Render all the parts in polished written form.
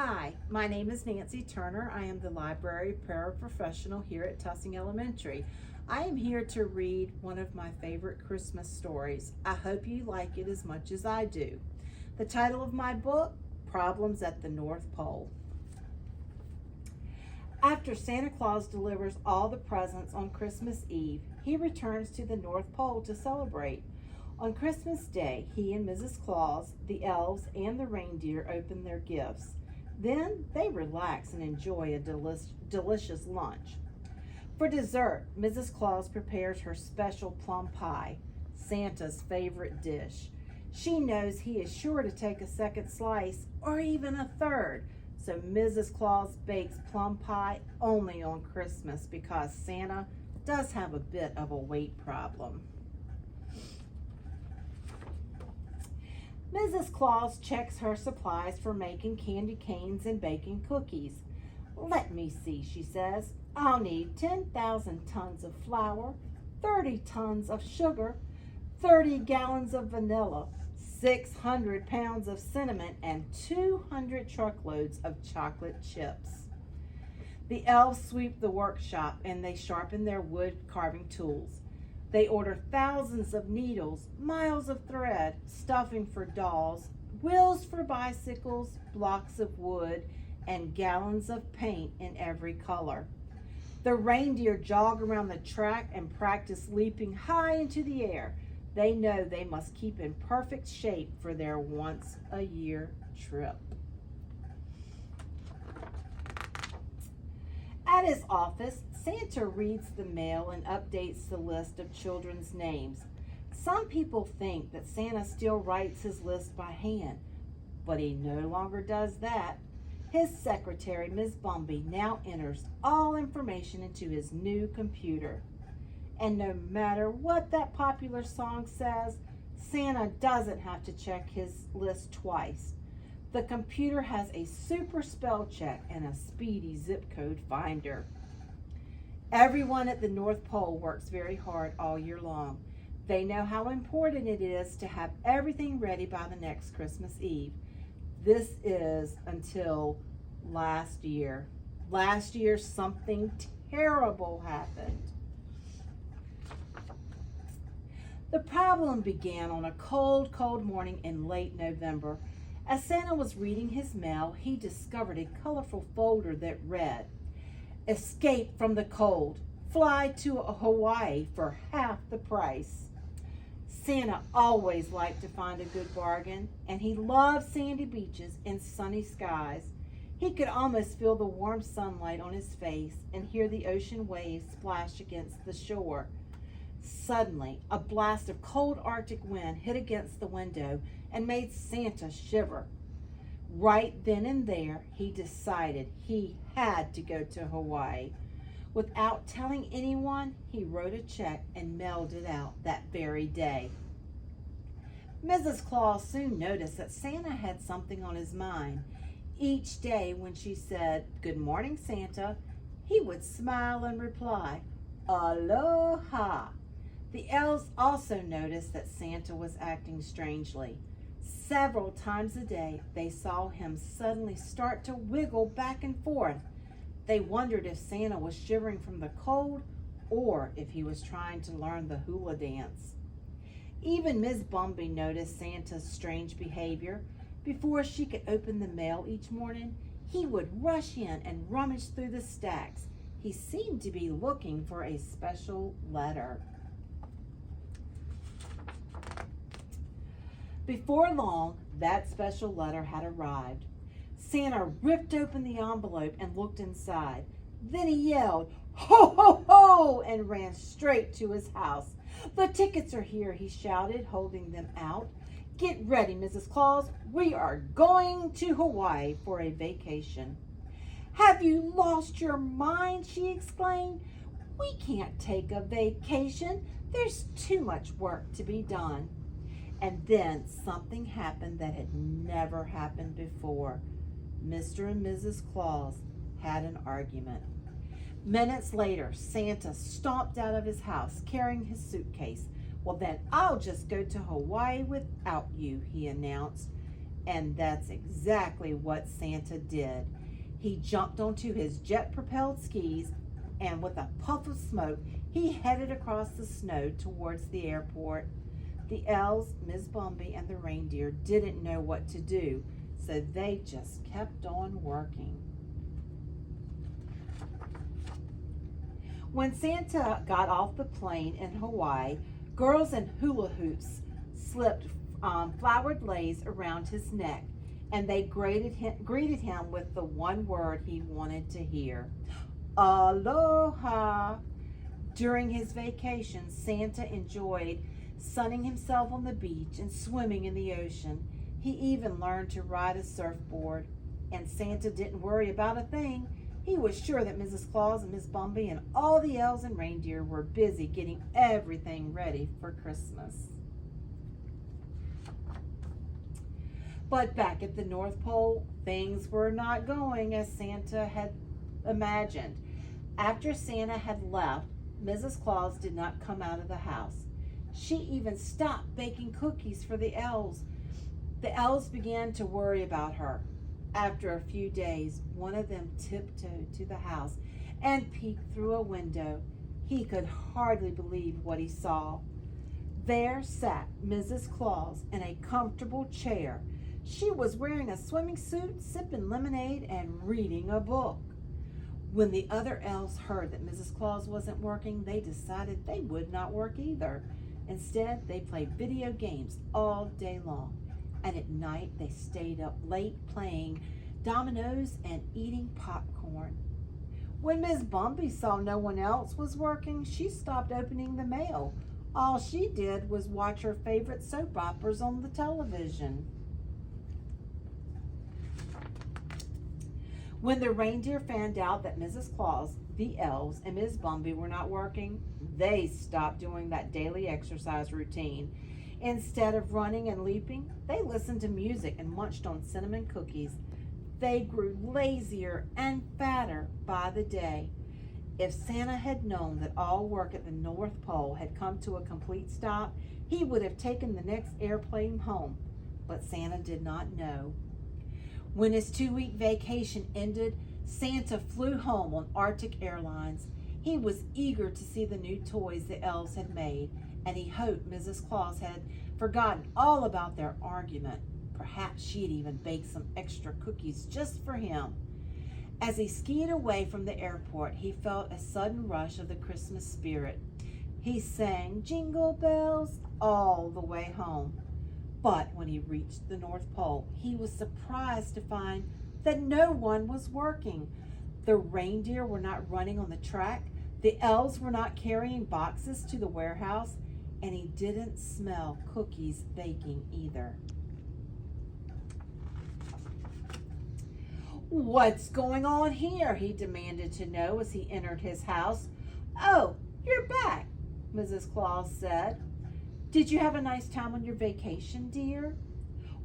Hi, my name is Nancy Turner. I am the library paraprofessional here at Tussing Elementary. I am here to read one of my favorite Christmas stories. I hope you like it as much as I do. The title of my book, Problems at the North Pole. After Santa Claus delivers all the presents on Christmas Eve, he returns to the North Pole to celebrate. On Christmas Day, he and Mrs. Claus, the elves, and the reindeer open their gifts. Then they relax and enjoy a delicious lunch. For dessert, Mrs. Claus prepares her special plum pie, Santa's favorite dish. She knows he is sure to take a second slice or even a third, so Mrs. Claus bakes plum pie only on Christmas because Santa does have a bit of a weight problem. Mrs. Claus checks her supplies for making candy canes and baking cookies. Let me see, she says. I'll need 10,000 tons of flour, 30 tons of sugar, 30 gallons of vanilla, 600 pounds of cinnamon, and 200 truckloads of chocolate chips. The elves sweep the workshop and they sharpen their wood carving tools. They order thousands of needles, miles of thread, stuffing for dolls, wheels for bicycles, blocks of wood, and gallons of paint in every color. The reindeer jog around the track and practice leaping high into the air. They know they must keep in perfect shape for their once-a-year trip. At his office, Santa reads the mail and updates the list of children's names. Some people think that Santa still writes his list by hand, but he no longer does that. His secretary, Ms. Bumby, now enters all information into his new computer. And no matter what that popular song says, Santa doesn't have to check his list twice. The computer has a super spell check and a speedy zip code finder. Everyone at the North Pole works very hard all year long. They know how important it is to have everything ready by the next Christmas Eve. This is until last year. Last year, something terrible happened. The problem began on a cold, cold morning in late November. As Santa was reading his mail, he discovered a colorful folder that read, "Escape from the cold. Fly to Hawaii for half the price." Santa always liked to find a good bargain, and he loved sandy beaches and sunny skies. He could almost feel the warm sunlight on his face and hear the ocean waves splash against the shore. Suddenly, a blast of cold Arctic wind hit against the window and made Santa shiver. Right then and there, he decided he had to go to Hawaii. Without telling anyone, he wrote a check and mailed it out that very day. Mrs. Claus soon noticed that Santa had something on his mind. Each day when she said, "Good morning, Santa," he would smile and reply, "Aloha." The elves also noticed that Santa was acting strangely. Several times a day, they saw him suddenly start to wiggle back and forth. They wondered if Santa was shivering from the cold or if he was trying to learn the hula dance. Even Ms. Bumby noticed Santa's strange behavior. Before she could open the mail each morning, he would rush in and rummage through the stacks. He seemed to be looking for a special letter. Before long, that special letter had arrived. Santa ripped open the envelope and looked inside. Then he yelled, "Ho, ho, ho!" and ran straight to his house. "The tickets are here," he shouted, holding them out. "Get ready, Mrs. Claus. We are going to Hawaii for a vacation." "Have you lost your mind?" she exclaimed. "We can't take a vacation. There's too much work to be done." And then something happened that had never happened before. Mr. and Mrs. Claus had an argument. Minutes later, Santa stomped out of his house carrying his suitcase. "Well, then I'll just go to Hawaii without you," he announced. And that's exactly what Santa did. He jumped onto his jet-propelled skis, and with a puff of smoke, he headed across the snow towards the airport. The elves, Miss Bumby, and the reindeer didn't know what to do, so they just kept on working. When Santa got off the plane in Hawaii, girls in hula hoops slipped flowered lace around his neck, and they greeted him with the one word he wanted to hear, aloha. During his vacation, Santa enjoyed sunning himself on the beach and swimming in the ocean. He even learned to ride a surfboard, and Santa didn't worry about a thing. He was sure that Mrs. Claus and Miss Bumby and all the elves and reindeer were busy getting everything ready for Christmas. But back at the North Pole, things were not going as Santa had imagined. After Santa had left, Mrs. Claus did not come out of the house. She even stopped baking cookies for the elves. The elves began to worry about her. After a few days, one of them tiptoed to the house and peeked through a window. He could hardly believe what he saw. There sat Mrs. Claus in a comfortable chair. She was wearing a swimming suit, sipping lemonade, and reading a book. When the other elves heard that Mrs. Claus wasn't working, they decided they would not work either. Instead, they played video games all day long. And at night, they stayed up late playing dominoes and eating popcorn. When Miss Bumby saw no one else was working, she stopped opening the mail. All she did was watch her favorite soap operas on the television. When the reindeer found out that Mrs. Claus, the elves, and Miss Bumby were not working, they stopped doing that daily exercise routine. Instead of running and leaping, they listened to music and munched on cinnamon cookies. They grew lazier and fatter by the day. If Santa had known that all work at the North Pole had come to a complete stop, he would have taken the next airplane home. But Santa did not know. When his 2-week vacation ended, Santa flew home on Arctic Airlines. He was eager to see the new toys the elves had made, and he hoped Mrs. Claus had forgotten all about their argument. Perhaps she had even baked some extra cookies just for him. As he skied away from the airport, he felt a sudden rush of the Christmas spirit. He sang Jingle Bells all the way home. But when he reached the North Pole, he was surprised to find that no one was working. The reindeer were not running on the track, the elves were not carrying boxes to the warehouse, and he didn't smell cookies baking either. "What's going on here?" he demanded to know as he entered his house. "Oh, you're back," Mrs. Claus said. "Did you have a nice time on your vacation, dear?"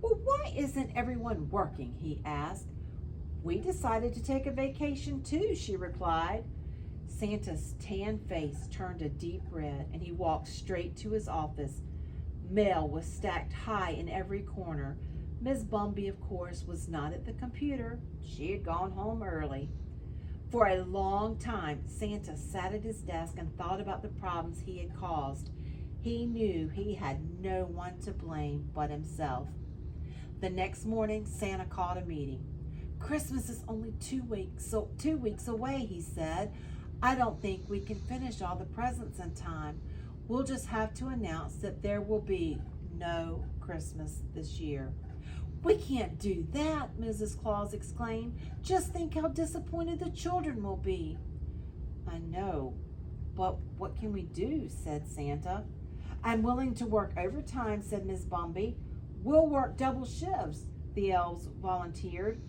"Well, why isn't everyone working?" he asked. "We decided to take a vacation too," she replied. Santa's tan face turned a deep red, and he walked straight to his office. Mail was stacked high in every corner. Miss Bumby, of course, was not at the computer. She had gone home early. For a long time, Santa sat at his desk and thought about the problems he had caused. He knew he had no one to blame but himself. The next morning, Santa called a meeting. "Christmas is only 2 weeks away," he said. "I don't think we can finish all the presents in time. We'll just have to announce that there will be no Christmas this year." "We can't do that," Mrs. Claus exclaimed. "Just think how disappointed the children will be." "I know, but what can we do?" said Santa. "I'm willing to work overtime," said Miss Bumby. "We'll work double shifts," the elves volunteered.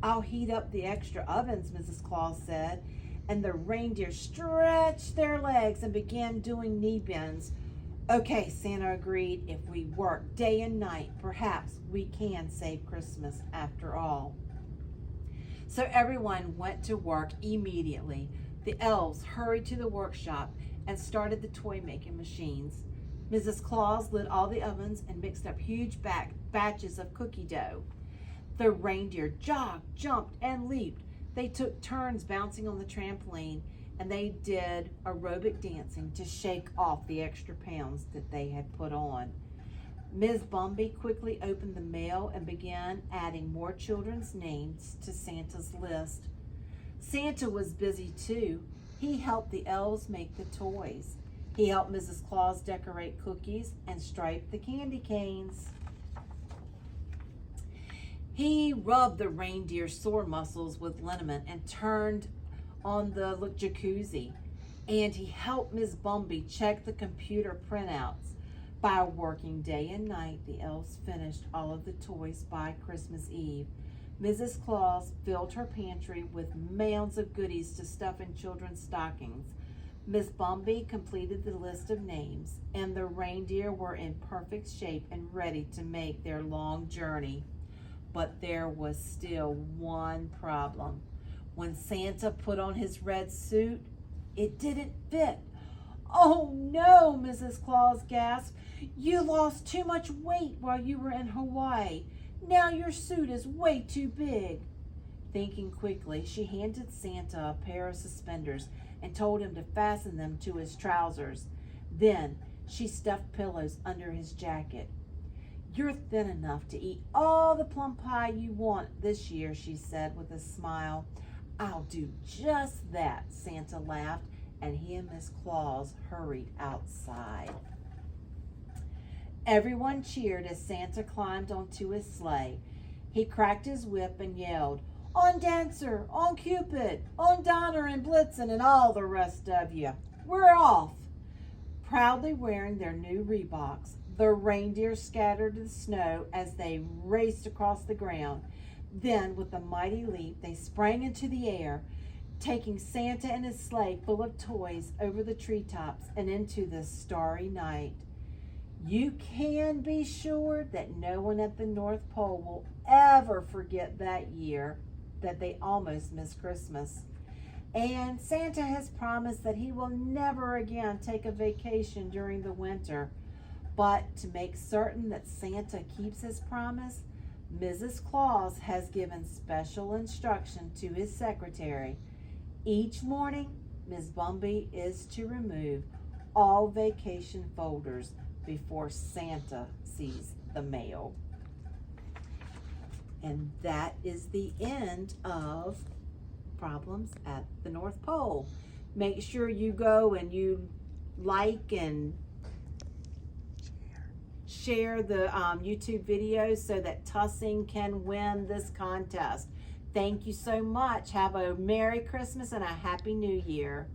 "I'll heat up the extra ovens," Mrs. Claus said, and the reindeer stretched their legs and began doing knee bends. "Okay," Santa agreed. "If we work day and night, perhaps we can save Christmas after all." So everyone went to work immediately. The elves hurried to the workshop and started the toy making machines. Mrs. Claus lit all the ovens and mixed up huge batches of cookie dough. The reindeer jogged, jumped, and leaped. They took turns bouncing on the trampoline, and they did aerobic dancing to shake off the extra pounds that they had put on. Ms. Bumby quickly opened the mail and began adding more children's names to Santa's list. Santa was busy too. He helped the elves make the toys. He helped Mrs. Claus decorate cookies and stripe the candy canes. He rubbed the reindeer's sore muscles with liniment and turned on the jacuzzi. And he helped Ms. Bumby check the computer printouts. By working day and night, the elves finished all of the toys by Christmas Eve. Mrs. Claus filled her pantry with mounds of goodies to stuff in children's stockings. Miss Bumby completed the list of names, and the reindeer were in perfect shape and ready to make their long journey. But there was still one problem. When Santa put on his red suit, it didn't fit. "Oh no," Mrs. Claus gasped. "You lost too much weight while you were in Hawaii. Now your suit is way too big." Thinking quickly, she handed Santa a pair of suspenders and told him to fasten them to his trousers. Then she stuffed pillows under his jacket. "You're thin enough to eat all the plum pie you want this year," she said with a smile. "I'll do just that," Santa laughed, and he and Miss Claus hurried outside. Everyone cheered as Santa climbed onto his sleigh. He cracked his whip and yelled, "On Dancer, on Cupid, on Donner and Blitzen and all the rest of you. We're off." Proudly wearing their new Reeboks, the reindeer scattered the snow as they raced across the ground. Then, with a mighty leap, they sprang into the air, taking Santa and his sleigh full of toys over the treetops and into the starry night. You can be sure that no one at the North Pole will ever forget that year that they almost missed Christmas. And Santa has promised that he will never again take a vacation during the winter. But to make certain that Santa keeps his promise, Mrs. Claus has given special instruction to his secretary. Each morning, Ms. Bumby is to remove all vacation folders before Santa sees the mail. And that is the end of Problems at the North Pole. Make sure you go and you like and share the YouTube videos so that Tussing can win this contest. Thank you so much. Have a Merry Christmas and a Happy New Year.